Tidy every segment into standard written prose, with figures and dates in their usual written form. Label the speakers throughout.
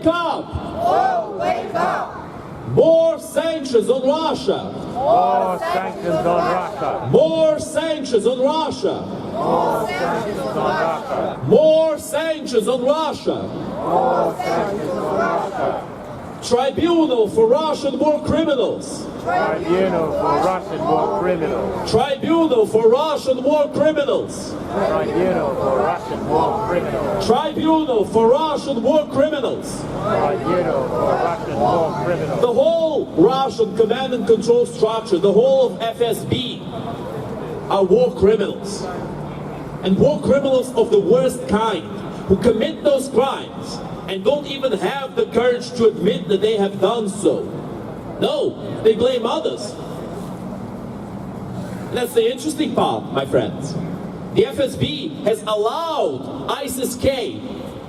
Speaker 1: wake up!
Speaker 2: World, wake up!
Speaker 1: More sanctions on Russia!
Speaker 2: More sanctions on Russia!
Speaker 1: More sanctions on Russia!
Speaker 2: More sanctions on Russia!
Speaker 1: More sanctions on Russia!
Speaker 2: More sanctions on Russia!
Speaker 1: Tribunal for Russian war criminals!
Speaker 2: Tribunal for Russian war criminals!
Speaker 1: Tribunal for Russian war criminals!
Speaker 2: Tribunal for Russian war criminals!
Speaker 1: Tribunal for Russian war criminals!
Speaker 2: Tribunal for Russian war criminals!
Speaker 1: The whole Russian command and control structure, the whole of FSB, are war criminals. And war criminals of the worst kind, who commit those crimes and don't even have the courage to admit that they have done so. No, they blame others. And that's the interesting part, my friends. The FSB has allowed ISIS-K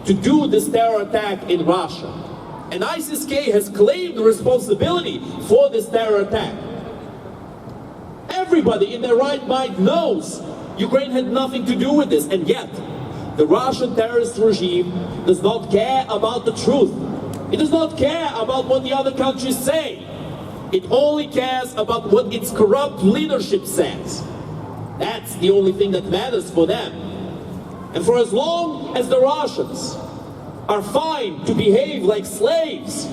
Speaker 1: to do this terror attack in Russia. And ISIS-K has claimed responsibility for this terror attack. Everybody in their right mind knows Ukraine had nothing to do with this, and yet the Russian terrorist regime does not care about the truth. It does not care about what the other countries say. It only cares about what its corrupt leadership says. That's the only thing that matters for them. And for as long as the Russians are fine to behave like slaves,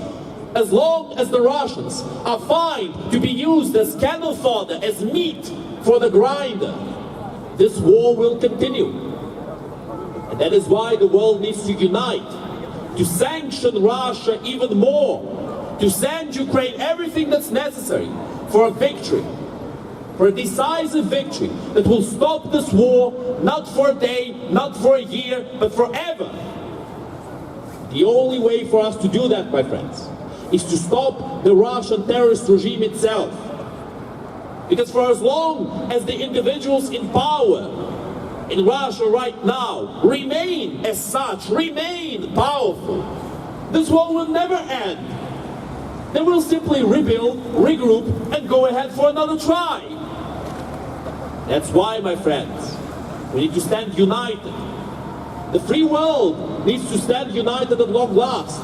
Speaker 1: as long as the Russians are fine to be used as cattle fodder, as meat for the grinder, this war will continue. And that is why the world needs to unite, to sanction Russia even more, to send Ukraine everything that's necessary for a victory, for a decisive victory that will stop this war, not for a day, not for a year, but forever. The only way for us to do that, my friends, is to stop the Russian terrorist regime itself. Because for as long as the individuals in power in Russia right now remain as such, remain powerful, this war will never end. They will simply rebuild, regroup, and go ahead for another try. That's why, my friends, we need to stand united. The free world needs to stand united at long last.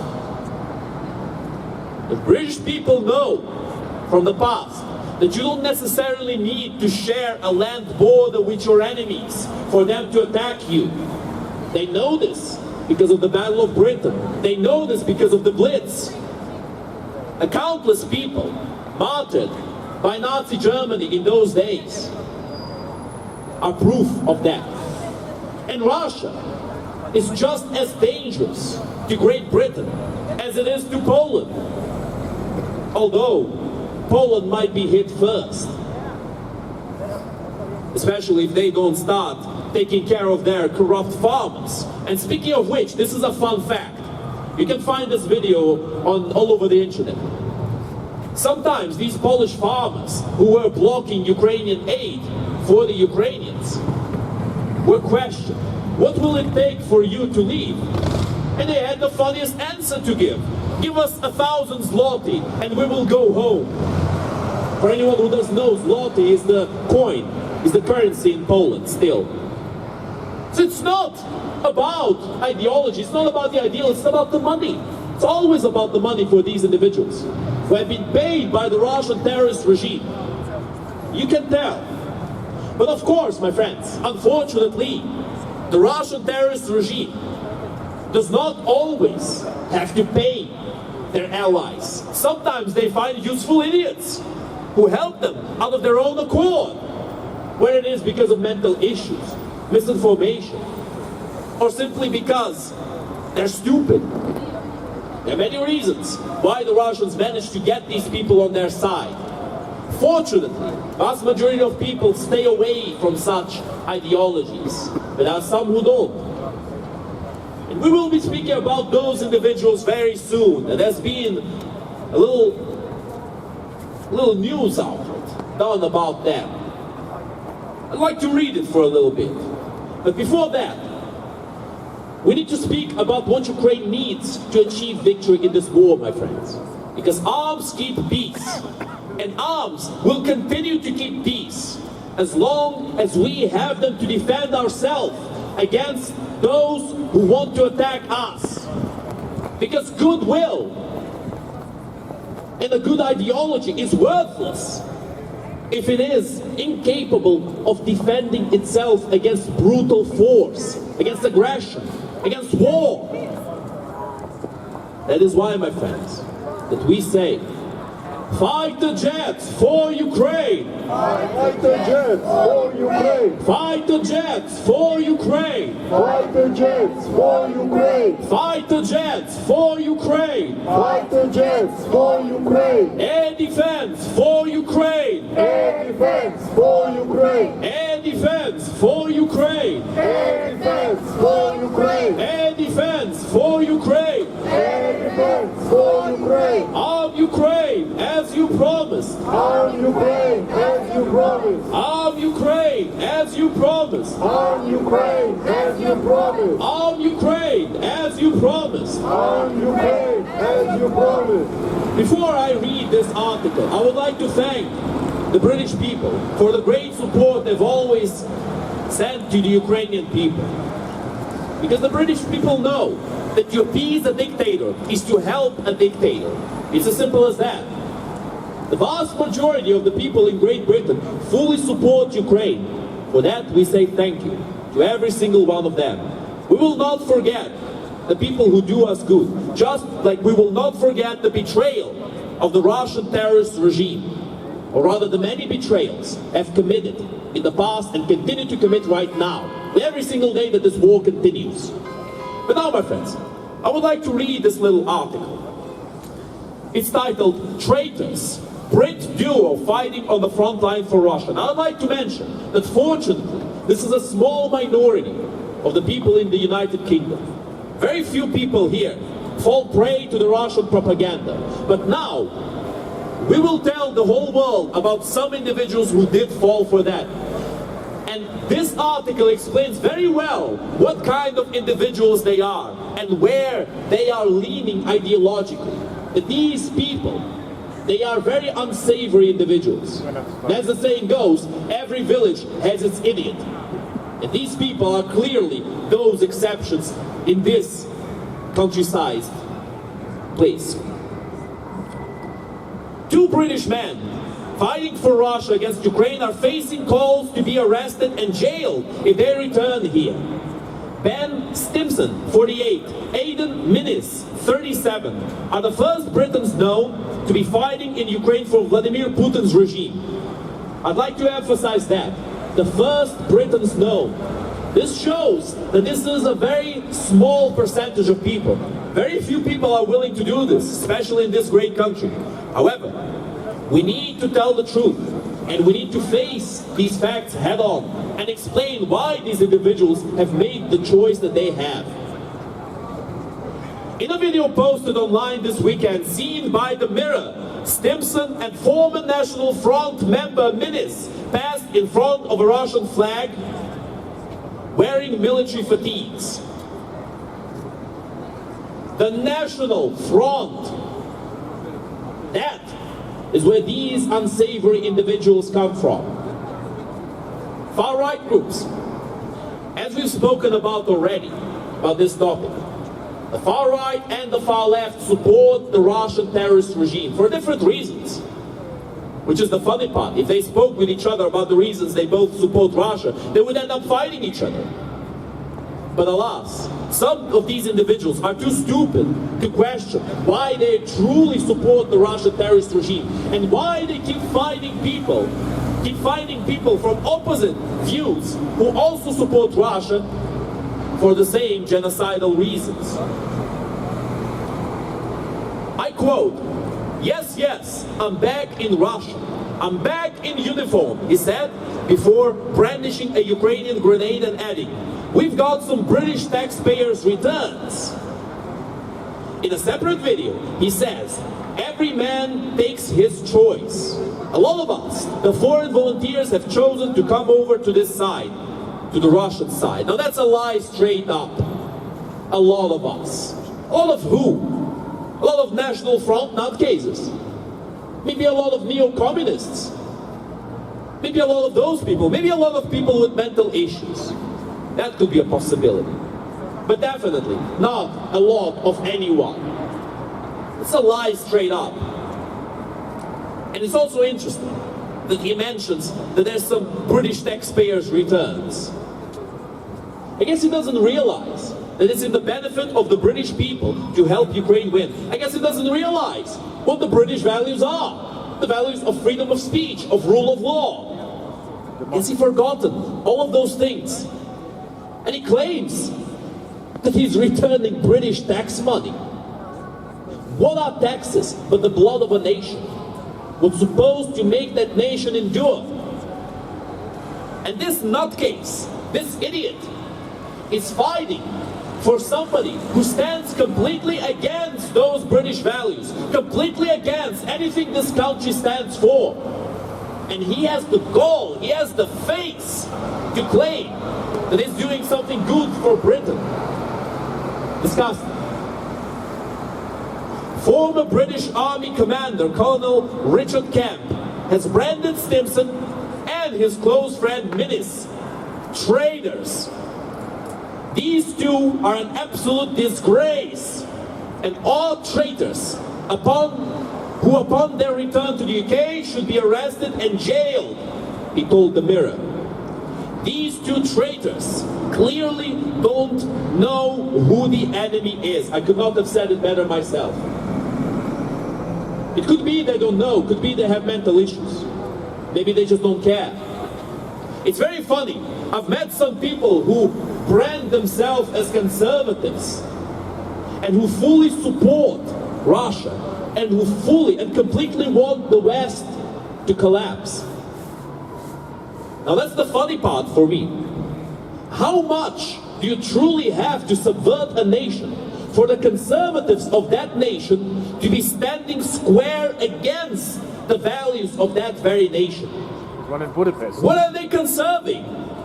Speaker 1: The British people know from the past that you don't necessarily need to share a land border with your enemies for them to attack you. They know this because of the Battle of Britain. They know this because of the Blitz. Countless people martyred by Nazi Germany in those days are proof of that. And Russia is just as dangerous to Great Britain as it is to Poland. Although Poland might be hit first, especially if they don't start taking care of their corrupt farmers. And speaking of which, this is a fun fact. You can find this video all over the internet. Sometimes these Polish farmers who were blocking Ukrainian aid for the Ukrainians were questioned, what will it take for you to leave? And they had the funniest answer to give. Give us 1,000 zloty and we will go home. For anyone who doesn't know, zloty is the coin, is the currency in Poland still. So it's not about ideology, it's not about the ideal, it's about the money. It's always about the money for these individuals who have been paid by the Russian terrorist regime. You can tell. But of course, my friends, unfortunately, the Russian terrorist regime does not always have to pay their allies. Sometimes they find useful idiots who help them out of their own accord, whether it is because of mental issues, misinformation, or simply because they're stupid. There are many reasons why the Russians managed to get these people on their side. Fortunately, vast majority of people stay away from such ideologies, but there are some who don't. And we will be speaking about those individuals very soon. And there's been a little news outlet done about them. I'd like to read it for a little bit. But before that, we need to speak about what Ukraine needs to achieve victory in this war, my friends. Because arms keep peace. And arms will continue to keep peace as long as we have them to defend ourselves against those who want to attack us. Because goodwill and a good ideology is worthless if it is incapable of defending itself against brutal force, against aggression, against war. That is why, my friends, that we say, fight the jets for Ukraine!
Speaker 3: Fight the jets for Ukraine!
Speaker 1: Fight the jets for Ukraine!
Speaker 3: Fight the jets for Ukraine!
Speaker 1: Fight the jets for Ukraine!
Speaker 3: Fight the jets for Ukraine!
Speaker 1: Air defense for Ukraine!
Speaker 3: Air defense for Ukraine!
Speaker 1: Air defense for Ukraine!
Speaker 3: Air defense for Ukraine!
Speaker 1: Air defense for Ukraine!
Speaker 3: Air defense for Ukraine!
Speaker 1: Arm Ukraine as you promised!
Speaker 3: Arm Ukraine as you promised!
Speaker 1: Arm Ukraine as you promised!
Speaker 3: Arm Ukraine as you promised!
Speaker 1: Arm Ukraine as you promised!
Speaker 3: Arm Ukraine as you promised!
Speaker 1: Before I read this article, I would like to thank the British people for the great support they've always sent to the Ukrainian people. Because the British people know that to appease a dictator is to help a dictator. It's as simple as that. The vast majority of the people in Great Britain fully support Ukraine. For that we say thank you to every single one of them. We will not forget the people who do us good, just like we will not forget the betrayal of the Russian terrorist regime, or rather the many betrayals have committed in the past and continue to commit right now, every single day that this war continues. But now, my friends, I would like to read this little article. It's titled, Traitors, Brit Duo Fighting on the Front Line for Russia. Now I'd like to mention that fortunately, this is a small minority of the people in the United Kingdom. Very few people here fall prey to the Russian propaganda. But now, we will tell the whole world about some individuals who did fall for that. And this article explains very well what kind of individuals they are and where they are leaning ideologically. That these people, they are very unsavory individuals. And as the saying goes, every village has its idiot. And these people are clearly those exceptions in this countryside place. Two British men fighting for Russia against Ukraine are facing calls to be arrested and jailed if they return here. Ben Stimson, 48, Aidan Minnis, 37, are the first Britons known to be fighting in Ukraine for Vladimir Putin's regime. I'd like to emphasize that. The first Britons known. This shows that this is a very small percentage of people. Very few people are willing to do this, especially in this great country. However, we need to tell the truth, and we need to face these facts head on and explain why these individuals have made the choice that they have. In a video posted online this weekend, seen by The Mirror, Stimson and former National Front member Minnis passed in front of a Russian flag wearing military fatigues. The National Front, that is where these unsavory individuals come from. Far-right groups, as we've spoken about already, about this topic, the far right and the far left support the Russian terrorist regime for different reasons. Which is the funny part. If they spoke with each other about the reasons they both support Russia, they would end up fighting each other. But alas, some of these individuals are too stupid to question why they truly support the Russian terrorist regime and why they keep finding people from opposite views who also support Russia for the same genocidal reasons. I quote, "Yes, yes, I'm back in Russia. I'm back in uniform," he said before brandishing a Ukrainian grenade and adding, "We've got some British taxpayers' returns." In a separate video, he says, "Every man takes his choice. A lot of us, the foreign volunteers, have chosen to come over to this side, to the Russian side." Now that's a lie straight up. A lot of us. All of who? A lot of National Front nutcases. Maybe a lot of neo-communists. Maybe a lot of those people. Maybe a lot of people with mental issues. That could be a possibility. but definitely not a lot of anyone. It's a lie straight up. And it's also interesting that he mentions that there's some British taxpayers' returns. I guess he doesn't realize that it's in the benefit of the British people to help Ukraine win. I guess he doesn't realize what the British values are. The values of freedom of speech, of rule of law. Has he forgotten all of those things? And he claims that he's returning British tax money. What are taxes but the blood of a nation? What's supposed to make that nation endure? And this nutcase, this idiot, is fighting for somebody who stands completely against those British values, completely against anything this country stands for. And he has the gall, he has the face to claim that he's doing something good for Britain. Disgusting. Former British Army Commander Colonel Richard Kemp has branded Stimson and his close friend Minnis traitors. These two are an absolute disgrace, and all traitors who upon their return to the UK should be arrested and jailed, he told the Mirror. These two traitors clearly don't know who the enemy is. I could not have said it better myself. It could be they don't know, could be they have mental issues. Maybe they just don't care. It's very funny. I've met some people who brand themselves as conservatives and who fully support Russia and who fully and completely want the West to collapse. Now that's the funny part for me. How much do you truly have to subvert a nation for the conservatives of that nation to be standing square against the values of that very nation?
Speaker 2: One in Budapest.
Speaker 1: What are they conserving?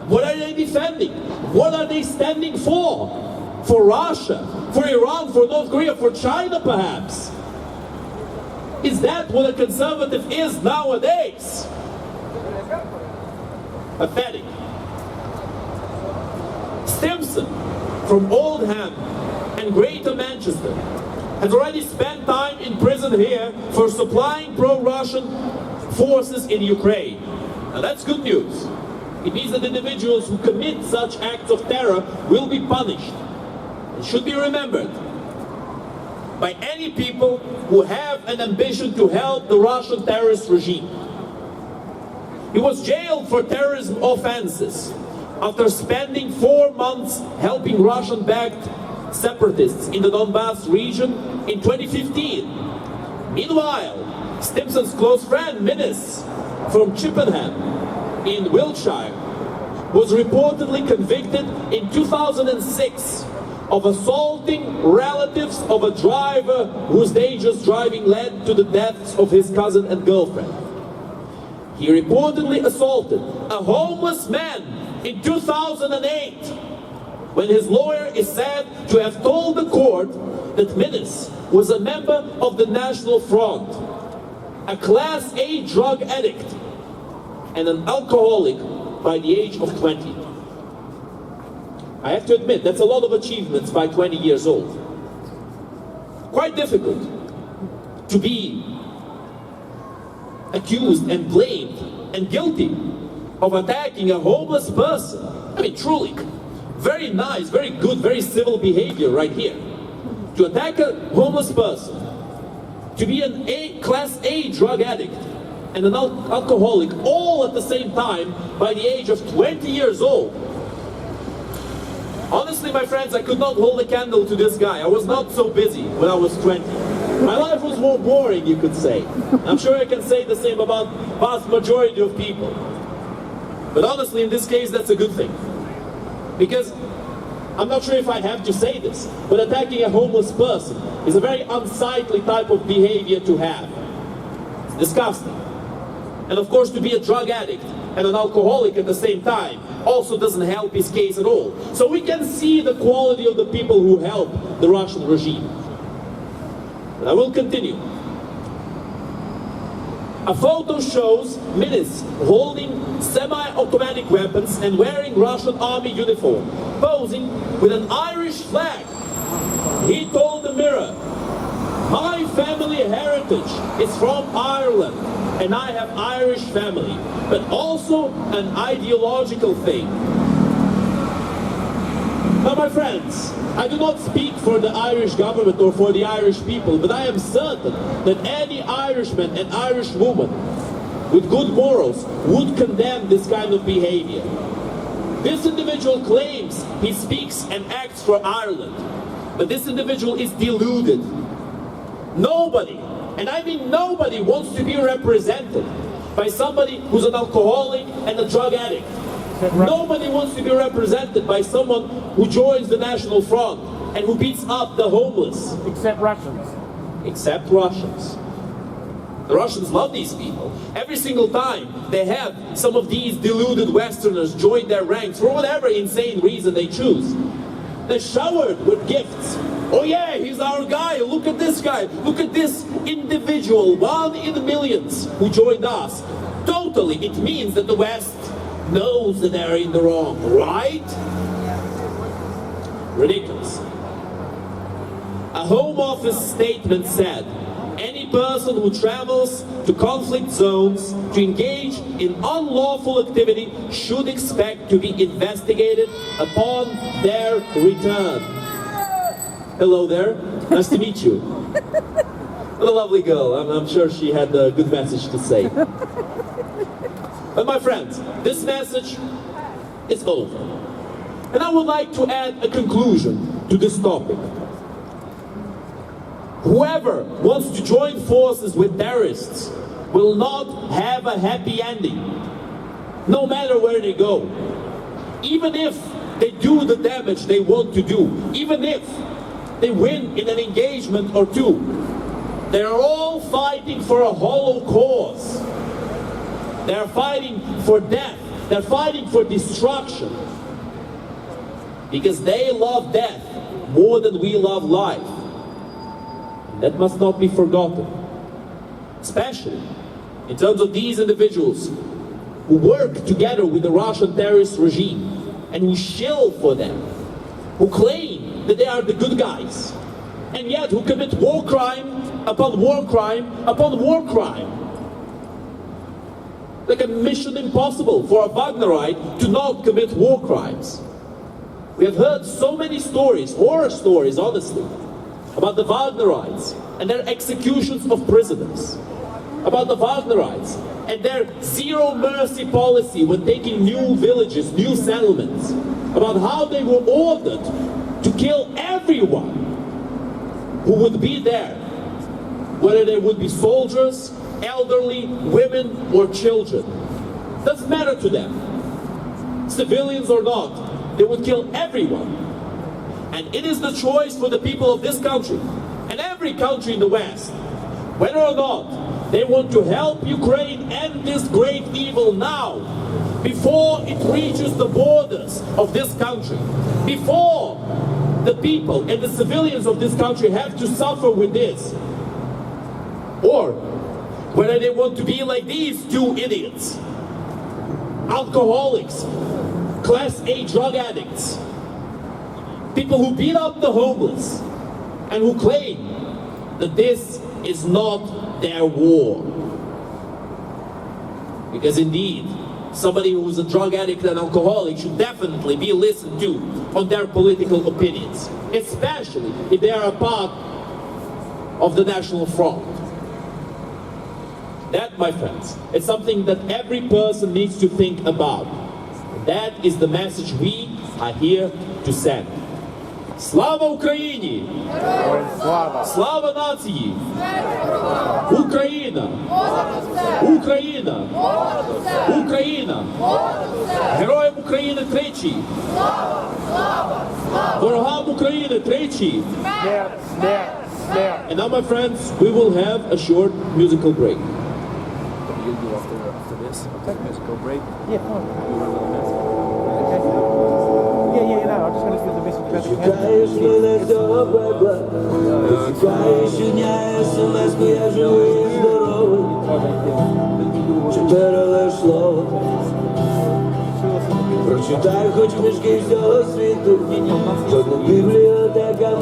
Speaker 1: What are they defending? What are they standing for? For Russia? For Iran? For North Korea? For China perhaps? Is that what a conservative is nowadays? Pathetic. Stimson from Oldham and Greater Manchester has already spent time in prison here for supplying pro-Russian forces in Ukraine. Now that's good news. It means that individuals who commit such acts of terror will be punished. It should be remembered by any people who have an ambition to help the Russian terrorist regime. He was jailed for terrorism offenses after spending 4 months helping Russian-backed separatists in the Donbass region in 2015. Meanwhile, Stimson's close friend Minnis from Chippenham in Wiltshire was reportedly convicted in 2006 of assaulting relatives of a driver whose dangerous driving led to the deaths of his cousin and girlfriend. He reportedly assaulted a homeless man in 2008 when his lawyer is said to have told the court that Minnis was a member of the National Front, a Class A drug addict, and an alcoholic by the age of 20. I have to admit, that's a lot of achievements by 20 years old. Quite difficult to be accused and blamed and guilty of attacking a homeless person. I mean, truly, very nice, very good, very civil behavior right here. To attack a homeless person, to be an Class A drug addict, and an alcoholic, all at the same time, by the age of 20 years old. Honestly, my friends, I could not hold a candle to this guy. I was not so busy when I was 20. My life was more boring, you could say. I'm sure I can say the same about vast majority of people. But honestly, in this case, that's a good thing. Because, I'm not sure if I have to say this, but attacking a homeless person is a very unsightly type of behavior to have. It's disgusting. And of course, to be a drug addict and an alcoholic at the same time also doesn't help his case at all. So we can see the quality of the people who help the Russian regime. But I will continue. A photo shows ministers holding semi-automatic weapons and wearing Russian army uniform, posing with an Irish flag. He told the Mirror, "My family heritage is from Ireland, and I have Irish family, but also an ideological thing." Now, my friends, I do not speak for the Irish government or for the Irish people, but I am certain that any Irishman and Irish woman with good morals would condemn this kind of behavior. This individual claims he speaks and acts for Ireland, but this individual is deluded. Nobody, and I mean nobody, wants to be represented by somebody who's an alcoholic and a drug addict. Nobody wants to be represented by someone who joins the National Front and who beats up the homeless.
Speaker 2: Except Russians.
Speaker 1: Except Russians. The Russians love these people. Every single time they have some of these deluded Westerners join their ranks for whatever insane reason they choose, they're showered with gifts. Oh yeah, he's our guy, look at this guy, look at this individual, one in millions who joined us. Totally, it means that the West knows that they're in the wrong, right? Ridiculous. A Home Office statement said, any person who travels to conflict zones to engage in unlawful activity should expect to be investigated upon their return. Hello there, nice to meet you. What a lovely girl, I'm sure she had a good message to say. But my friends, this message is over. And I would like to add a conclusion to this topic. Whoever wants to join forces with terrorists will not have a happy ending, no matter where they go. Even if they do the damage they want to do, even if they win in an engagement or two, they are all fighting for a hollow cause. They're fighting for death. They're fighting for destruction. Because they love death more than we love life. That must not be forgotten. Especially in terms of these individuals who work together with the Russian terrorist regime and who shill for them, who claim that they are the good guys, and yet who commit war crime upon war crime upon war crime. Like a mission impossible for a Wagnerite to not commit war crimes. We have heard so many stories, horror stories honestly, about the Wagnerites and their executions of prisoners, about the Wagnerites and their zero mercy policy when taking new villages, new settlements, about how they were ordered to kill everyone who would be there, whether they would be soldiers, elderly, women or children. Doesn't matter to them, civilians or not, they would kill everyone. And it is the choice for the people of this country and every country in the West, whether or not they want to help Ukraine end this great evil now, before it reaches the borders of this country, before the people and the civilians of this country have to suffer with this, or whether they want to be like these two idiots, alcoholics, Class A drug addicts, people who beat up the homeless and who claim that this is not their war. Because indeed, somebody who's a drug addict and alcoholic should definitely be listened to on their political opinions, especially if they are a part of the National Front. That, my friends, is something that every person needs to think about. That is the message we are here to send. Слава Україні! Слава нації! Україна! Україна! Україна! Героям України тричі! Ворогам України тричі! And now, my friends, we will have a short musical break.
Speaker 4: You'll do after this. Okay, musical break.
Speaker 2: Yeah, fine. Yeah, no, I'm just going to do the message.
Speaker 5: Шукаєш мене до пекла, шукаєш щодня смс-ку, я живий і здоровий. Почитай хоч книжки всього світу, жодна бібліотека